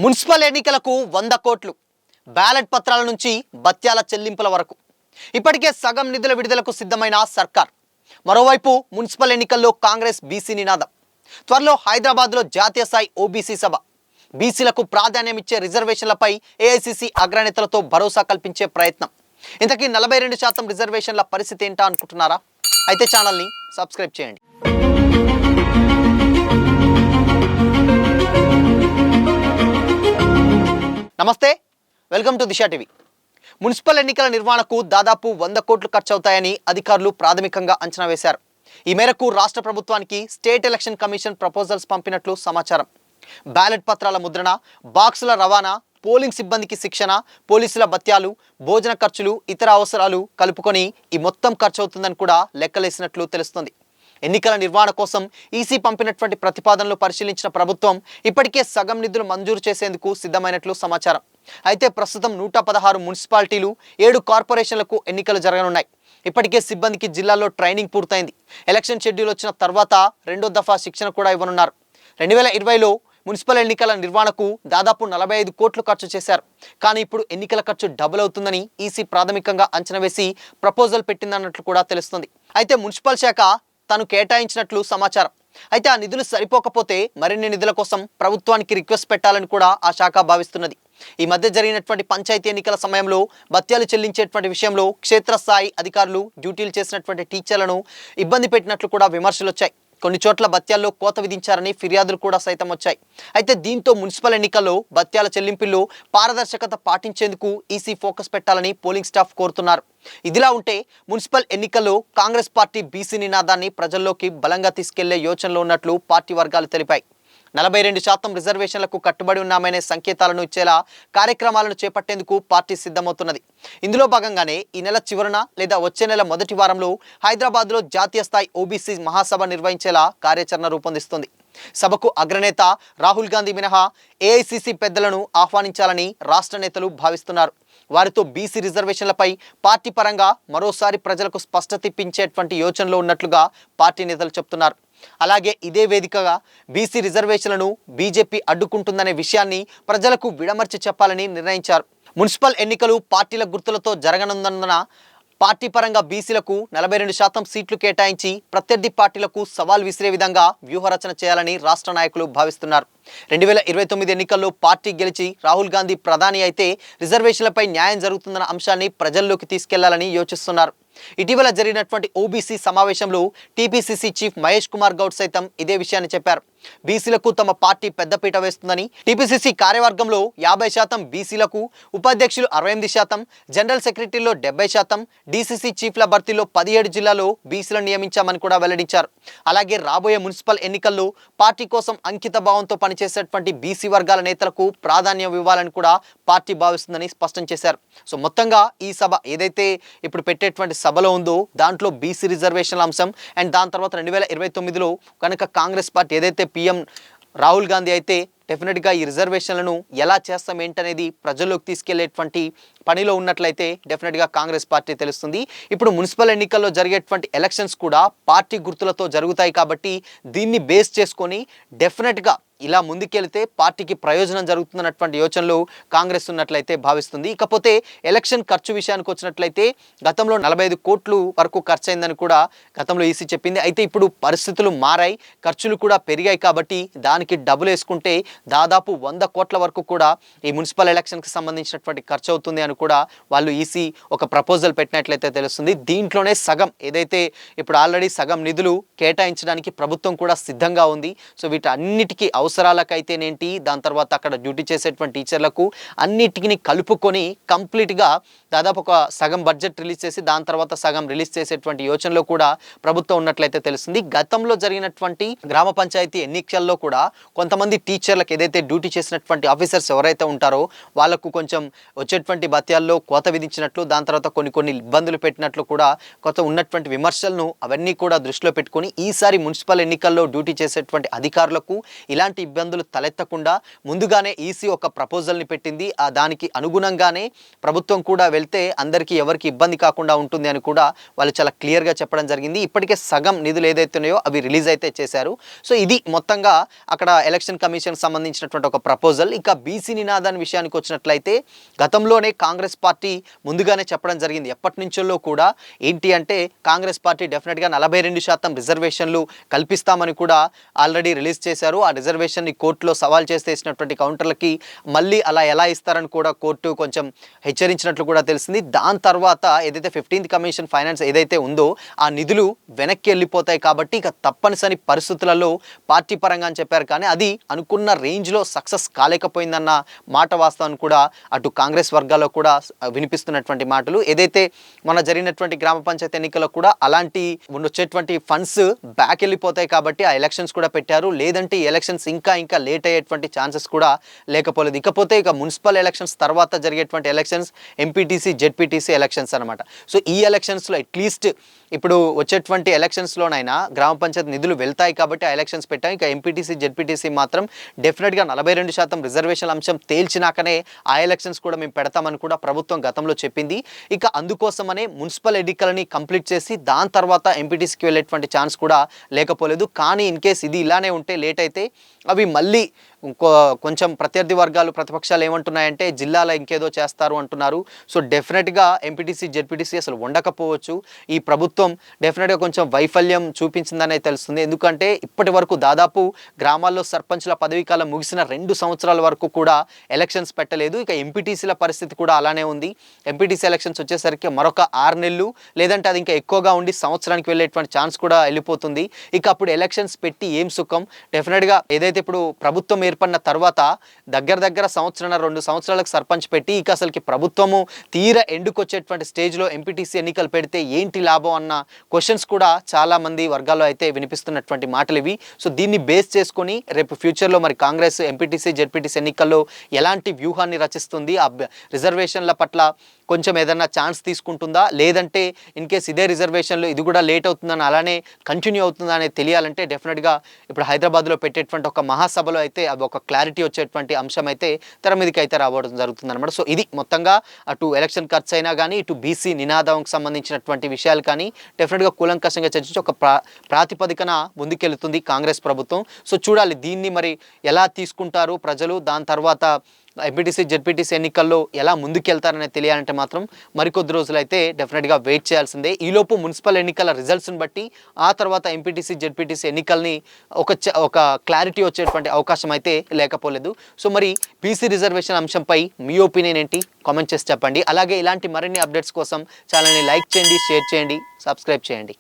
Municipal ఎన్నికలకు 100 కోట్లు ballot పత్రాల నుంచి బత్యాల చెల్లింపుల వరకు ఇప్పటికే సగం నిధుల విడుదలకు సిద్ధమైన సర్కార్. మరోవైపు మున్సిపల్ ఎన్నికల్లో కాంగ్రెస్ బీసీ నినాదం. త్వరలో హైదరాబాద్లో జాతీయ స్థాయి ఓబీసీ సభ. బీసీలకు ప్రాధాన్యం ఇచ్చే రిజర్వేషన్లపై ఏఐసీసీ అగ్రనేతలతో భరోసా కల్పించే ప్రయత్నం. ఇంతకీ 42% రిజర్వేషన్ల పరిస్థితి ఏంటా అనుకుంటున్నారా? అయితే ఛానల్ని సబ్స్క్రైబ్ చేయండి. నమస్తే, welcome to Disha TV. Municipal ఎన్నికల నిర్వహణకు దాదాపు 100 కోట్లు ఖర్చవుతాయని అధికారులు ప్రాథమికంగా అంచనా వేశారు. ఈ మేరకు రాష్ట్ర ప్రభుత్వానికి స్టేట్ ఎలక్షన్ కమిషన్ ప్రపోజల్స్ పంపినట్లు సమాచారం. బ్యాలెట్ పత్రాల ముద్రణ, బాక్సుల రవాణా, పోలింగ్ సిబ్బందికి శిక్షణ, పోలీసుల భత్యాలు, భోజన ఖర్చులు, ఇతర అవసరాలు కలుపుకొని ఈ మొత్తం ఖర్చవుతుందని కూడా లెక్కలేసినట్లు తెలుస్తుంది. ఎన్నికల నిర్వహణ కోసం ఈసీ పంపినటువంటి ప్రతిపాదనలు పరిశీలించిన ప్రభుత్వం ఇప్పటికే సగం నిధులు మంజూరు చేసేందుకు సిద్ధమైనట్లు సమాచారం. అయితే ప్రస్తుతం 116 మున్సిపాలిటీలు, 7 కార్పొరేషన్లకు ఎన్నికలు జరగనున్నాయి. ఇప్పటికే సిబ్బందికి జిల్లాల్లో ట్రైనింగ్ పూర్తయింది. ఎలక్షన్ షెడ్యూల్ వచ్చిన తర్వాత 2వ దఫా శిక్షణ కూడా ఇవ్వనున్నారు. 2020లో మున్సిపల్ ఎన్నికల నిర్వహణకు దాదాపు 45 కోట్లు ఖర్చు చేశారు. కానీ ఇప్పుడు ఎన్నికల ఖర్చు డబుల్ అవుతుందని ఈసీ ప్రాథమికంగా అంచనా వేసి ప్రపోజల్ పెట్టిందన్నట్లు కూడా తెలుస్తుంది. అయితే మున్సిపల్ శాఖ తాను కేటాయించినట్లు సమాచారం. అయితే ఆ నిధులు సరిపోకపోతే మరిన్ని నిధుల కోసం ప్రభుత్వానికి రిక్వెస్ట్ పెట్టాలని కూడా ఆ శాఖ భావిస్తున్నది. ఈ మధ్య జరిగినటువంటి పంచాయతీ ఎన్నికల సమయంలో భత్యాలు చెల్లించేటువంటి విషయంలో క్షేత్రస్థాయి అధికారులు డ్యూటీలు చేసినటువంటి టీచర్లను ఇబ్బంది పెట్టినట్లు కూడా విమర్శలు వచ్చాయి. కొన్ని చోట్ల భత్యాల్లో కోత విధించారని ఫిర్యాదులు కూడా సైతం వచ్చాయి. అయితే దీంతో మున్సిపల్ ఎన్నికల్లో భత్యాల చెల్లింపుల్లో పారదర్శకత పాటించేందుకు ఈసీ ఫోకస్ పెట్టాలని పోలింగ్ స్టాఫ్ కోరుతున్నారు. ఇదిలా ఉంటే మున్సిపల్ ఎన్నికల్లో కాంగ్రెస్ పార్టీ బీసీ నినాదాన్ని ప్రజల్లోకి బలంగా తీసుకెళ్లే యోచనలో ఉన్నట్లు పార్టీ వర్గాలు తెలిపాయి. 42% రిజర్వేషన్లకు కట్టుబడి ఉన్నామనే సంకేతాలను ఇచ్చేలా కార్యక్రమాలను చేపట్టేందుకు పార్టీ సిద్ధమవుతున్నది. ఇందులో భాగంగానే ఈ నెల చివరన లేదా వచ్చే నెల మొదటి వారంలో హైదరాబాద్లో జాతీయ స్థాయి ఓబీసీ మహాసభ నిర్వహించేలా కార్యాచరణ రూపొందిస్తుంది. సభకు అగ్రనేత రాహుల్ గాంధీ మినహా ఏఐసీసీ పెద్దలను ఆహ్వానించాలని రాష్ట్ర నేతలు భావిస్తున్నారు. వారితో బీసీ రిజర్వేషన్లపై పార్టీ పరంగా మరోసారి ప్రజలకు స్పష్టత ఇప్పించేటువంటి యోచనలో ఉన్నట్లుగా పార్టీ నేతలు చెప్తున్నారు. అలాగే ఇదే వేదికగా బీసీ రిజర్వేషన్లను బీజేపీ అడ్డుకుంటుందనే విషయాన్ని ప్రజలకు విడమర్చి చెప్పాలని నిర్ణయించారు. మున్సిపల్ ఎన్నికలు పార్టీల గుర్తులతో జరగనుందన్న పార్టీ పరంగా బీసీలకు 42% సీట్లు కేటాయించి ప్రత్యర్థి పార్టీలకు సవాల్ విసిరే విధంగా వ్యూహరచన చేయాలని రాష్ట్ర నాయకులు భావిస్తున్నారు. 2029 ఎన్నికల్లో పార్టీ గెలిచి రాహుల్ గాంధీ ప్రధాని అయితే రిజర్వేషన్లపై న్యాయం జరుగుతుందన్న అంశాన్ని ప్రజల్లోకి తీసుకెళ్లాలని యోచిస్తున్నారు. ఇటీవల జరిగినటువంటి ఓబీసీ సమావేశంలో టీపీసీసీ చీఫ్ మహేష్ కుమార్ గౌడ్ సైతం ఇదే విషయాన్ని చెప్పారు. బీసీలకు తమ పార్టీ పెద్దపీట వేస్తుందని, టీపీసీసీ కార్యవర్గంలో 50% బీసీలకు, ఉపాధ్యక్షులు 68%, జనరల్ సెక్రటరీలో 70%, డీసీసీ చీఫ్ల భర్తీలో 17 జిల్లాలో బీసీలను నియమించామని కూడా వెల్లడించారు. అలాగే రాబోయే మున్సిపల్ ఎన్నికల్లో పార్టీ కోసం అంకిత భావంతో పనిచేసేటువంటి బీసీ వర్గాల నేతలకు ప్రాధాన్యం ఇవ్వాలని కూడా పార్టీ భావిస్తుందని స్పష్టం చేశారు. సో మొత్తంగా ఈ సభ ఏదైతే ఇప్పుడు పెట్టేటువంటి సభలో ఉందో దాంట్లో బీసీ రిజర్వేషన్ల అంశం అండ్ దాని తర్వాత 2029లో కనుక కాంగ్రెస్ పార్టీ ఏదైతే పీఎం రాహుల్ గాంధీ అయితే డెఫినెట్గా ఈ రిజర్వేషన్లను ఎలా చేస్తాం ఏంటనేది ప్రజల్లోకి తీసుకెళ్లేటువంటి పనిలో ఉన్నట్లయితే డెఫినెట్గా కాంగ్రెస్ పార్టీ తెలుస్తుంది. ఇప్పుడు మున్సిపల్ ఎన్నికల్లో జరిగేటువంటి ఎలక్షన్స్ కూడా పార్టీ గుర్తులతో జరుగుతాయి కాబట్టి దీన్ని బేస్ చేసుకొని డెఫినెట్గా ఇలా ముందుకెళ్తే పార్టీకి ప్రయోజనం జరుగుతుందన్నటువంటి యోచనలు కాంగ్రెస్ ఉన్నట్లయితే భావిస్తుంది. ఇకపోతే ఎలక్షన్ ఖర్చు విషయానికి వచ్చినట్లయితే గతంలో 45 కోట్లు వరకు ఖర్చు అయిందని కూడా గతంలో ఈసీ చెప్పింది. అయితే ఇప్పుడు పరిస్థితులు మారాయి, ఖర్చులు కూడా పెరిగాయి కాబట్టి దానికి డబుల్ వేసుకుంటే దాదాపు 100 కోట్ల వరకు కూడా ఈ మున్సిపల్ ఎలక్షన్కి సంబంధించినటువంటి ఖర్చు అవుతుంది అని కూడా వాళ్ళు ఈసీ ఒక ప్రపోజల్ పెట్టినట్లయితే తెలుస్తుంది. దీంట్లోనే సగం ఏదైతే ఇప్పుడు ఆల్రెడీ సగం నిధులు కేటాయించడానికి ప్రభుత్వం కూడా సిద్ధంగా ఉంది. సో వీటన్నిటికీ అవసరాలకైతేనేంటి, దాని తర్వాత అక్కడ డ్యూటీ చేసేటువంటి టీచర్లకు అన్నిటికీ కలుపుకొని కంప్లీట్గా దాదాపు ఒక సగం బడ్జెట్ రిలీజ్ చేసి దాని తర్వాత సగం రిలీజ్ చేసేటువంటి యోచనలో కూడా ప్రభుత్వం ఉన్నట్లయితే తెలుస్తుంది. గతంలో జరిగినటువంటి గ్రామ పంచాయతీ ఎన్నికల్లో కూడా కొంతమంది టీచర్లకు ఏదైతే డ్యూటీ చేసినటువంటి ఆఫీసర్స్ ఎవరైతే ఉంటారో వాళ్ళకు కొంచెం వచ్చేటువంటి భత్యాల్లో కోత విధించినట్లు, దాని తర్వాత కొన్ని ఇబ్బందులు పెట్టినట్లు కూడా కొత్త ఉన్నటువంటి విమర్శలను అవన్నీ కూడా దృష్టిలో పెట్టుకొని ఈసారి మున్సిపల్ ఎన్నికల్లో డ్యూటీ చేసేటువంటి అధికారులకు ఇలాంటి ఎలాంటి ఇబ్బందులు తలెత్తకుండా ముందుగానే ఈసీ ఒక ప్రపోజల్ని పెట్టింది. దానికి అనుగుణంగానే ప్రభుత్వం కూడా వెళ్తే అందరికీ ఎవరికి ఇబ్బంది కాకుండా ఉంటుంది అని కూడా వాళ్ళు చాలా క్లియర్గా చెప్పడం జరిగింది. ఇప్పటికే సగం నిధులు ఏదైతే ఉన్నాయో అవి రిలీజ్ అయితే చేశారు. సో ఇది మొత్తంగా అక్కడ ఎలక్షన్ కమిషన్ సంబంధించినటువంటి ఒక ప్రపోజల్. ఇక బీసీ నినాదాన్ని విషయానికి వచ్చినట్లయితే గతంలోనే కాంగ్రెస్ పార్టీ ముందుగానే చెప్పడం జరిగింది. ఎప్పటి నుంచో కూడా ఏంటి అంటే కాంగ్రెస్ పార్టీ డెఫినెట్గా 42% రిజర్వేషన్లు కల్పిస్తామని కూడా ఆల్రెడీ రిలీజ్ చేశారు. ఆ రిజర్వేషన్ని కోర్టులో సవాల్ చేస్తే ఇచ్చినటువంటి కౌంటర్లకి మళ్ళీ అలా ఎలా ఇస్తారని కూడా కోర్టు కొంచెం హెచ్చరించినట్లు కూడా తెలిసింది. దాని తర్వాత ఏదైతే 15th కమిషన్ ఫైనాన్స్ ఏదైతే ఉందో ఆ నిధులు వెనక్కి వెళ్ళిపోతాయి కాబట్టి ఇక తప్పనిసరి పరిస్థితులలో పార్టీ పరంగా అని చెప్పారు. కానీ అది అనుకున్న రేంజ్లో సక్సెస్ కాలేకపోయిందన్న మాట వాస్తవాన్ని కూడా అటు కాంగ్రెస్ వర్గాల్లో కూడా వినిపిస్తున్నటువంటి మాటలు. ఏదైతే మన జరిగినటువంటి గ్రామ పంచాయతీ ఎన్నికల్లో కూడా అలాంటి వచ్చేటువంటి ఫండ్స్ బ్యాక్ వెళ్ళిపోతాయి కాబట్టి ఆ ఎలక్షన్స్ కూడా పెట్టారు. లేదంటే ఈ ఎలక్షన్స్ ఇంకా లేట్ అయ్యేటువంటి ఛాన్సెస్ కూడా లేకపోలేదు. ఇకపోతే ఇక మున్సిపల్ ఎలక్షన్స్ తర్వాత జరిగేటువంటి ఎలక్షన్స్ ఎంపీటీసీ జెడ్పీటీసీ ఎలక్షన్స్ అనమాట. సో ఈ ఎలక్షన్స్లో అట్లీస్ట్ ఇప్పుడు వచ్చేటువంటి ఎలక్షన్స్లోనైనా గ్రామ పంచాయతీ నిధులు వెళ్తాయి కాబట్టి ఆ ఎలక్షన్స్ పెట్టాం. ఇక ఎంపీటీసీ జెడ్పీటీసీ మాత్రం డెఫినెట్గా 42% రిజర్వేషన్ అంశం తేల్చినాకనే ఆ ఎలక్షన్స్ కూడా మేము పెడతామని కూడా ప్రభుత్వం గతంలో చెప్పింది. ఇక అందుకోసమనే మున్సిపల్ ఎన్నికలని కంప్లీట్ చేసి దాని తర్వాత ఎంపీటీసీకి వెళ్ళేటువంటి ఛాన్స్ కూడా లేకపోలేదు. కానీ ఇన్ కేస్ ఇది ఇలానే ఉంటే లేట్ అయితే అవి మళ్ళీ కొంచెం ప్రత్యర్థి వర్గాలు ప్రతిపక్షాలు ఏమంటున్నాయంటే జిల్లాలో ఇంకేదో చేస్తారు అంటున్నారు. సో డెఫినెట్గా ఎంపీటీసీ జెడ్పీటీసీ అసలు ఉండకపోవచ్చు. ఈ ప్రభుత్వం డెఫినెట్గా కొంచెం వైఫల్యం చూపించిందనే తెలుస్తుంది. ఎందుకంటే ఇప్పటి వరకు దాదాపు గ్రామాల్లో సర్పంచ్ల పదవీ కాలం ముగిసిన 2 సంవత్సరాల వరకు కూడా ఎలక్షన్స్ పెట్టలేదు. ఇక ఎంపీటీసీల పరిస్థితి కూడా అలానే ఉంది. ఎంపీటీసీ ఎలక్షన్స్ వచ్చేసరికి మరొక 6 నెలలు లేదంటే అది ఇంకా ఎక్కువగా ఉండి సంవత్సరానికి వెళ్ళేటువంటి ఛాన్స్ కూడా వెళ్ళిపోతుంది. ఇక అప్పుడు ఎలక్షన్స్ పెట్టి ఏం సుఖం. డెఫినెట్గా ఏదైతే ఇప్పుడు ప్రభుత్వం ఏర్పడిన తర్వాత దగ్గర సంవత్సరం 2 సంవత్సరాలకు సర్పంచ్ పెట్టి ఇక అసలుకి ప్రభుత్వము తీర ఎండుకొచ్చేటువంటి స్టేజ్లో ఎంపీటీసీ ఎన్నికలు పెడితే ఏంటి లాభం అన్న క్వశ్చన్స్ కూడా చాలా మంది వర్గాల్లో అయితే వినిపిస్తున్నటువంటి మాటలు ఇవి. సో దీన్ని బేస్ చేసుకొని రేపు ఫ్యూచర్లో మరి కాంగ్రెస్ ఎంపీటీసీ జెడ్పీటీసీ ఎన్నికల్లో ఎలాంటి వ్యూహాన్ని రచిస్తుంది, ఆ రిజర్వేషన్ల పట్ల కొంచెం ఏదన్నా ఛాన్స్ తీసుకుంటుందా, లేదంటే ఇన్ కేస్ ఇదే రిజర్వేషన్లు ఇది కూడా లేట్ అవుతుందని అలానే కంటిన్యూ అవుతుందా అనేది తెలియాలంటే డెఫినెట్గా ఇప్పుడు హైదరాబాద్లో పెట్టేటువంటి ఒక మహాసభలో అయితే అది ఒక క్లారిటీ వచ్చేటువంటి అంశం అయితే తెర మీదకి అయితే రావడం జరుగుతుందన్నమాట. సో ఇది మొత్తంగా అటు ఎలక్షన్ ఖర్చు అయినా కానీ ఇటు బీసీ నినాదంకి సంబంధించినటువంటి విషయాలు కానీ డెఫినెట్గా కూలంకషంగా చర్చించి ఒక ప్రాతిపదికన ముందుకెళ్తుంది కాంగ్రెస్ ప్రభుత్వం. సో చూడాలి దీన్ని మరి ఎలా తీసుకుంటారు ప్రజలు, దాని తర్వాత ఎంపీటీసీ జెడ్పీటీసీ ఎన్నికల్లో ఎలా ముందుకెళ్తారనేది తెలియాలంటే మాత్రం మరికొద్ది రోజులు అయితే డెఫినెట్గా వెయిట్ చేయాల్సిందే. ఈలోపు మున్సిపల్ ఎన్నికల రిజల్ట్స్ని బట్టి ఆ తర్వాత ఎంపీటీసీ జెడ్పీటీసీ ఎన్నికల్ని ఒక క్లారిటీ వచ్చేటువంటి అవకాశం అయితే లేకపోలేదు. సో మరి బీసీ రిజర్వేషన్ అంశంపై మీ ఒపీనియన్ ఏంటి కామెంట్ చేసి చెప్పండి. అలాగే ఇలాంటి మరిన్ని అప్డేట్స్ కోసం ఛానల్ని లైక్ చేయండి, షేర్ చేయండి, సబ్స్క్రైబ్ చేయండి.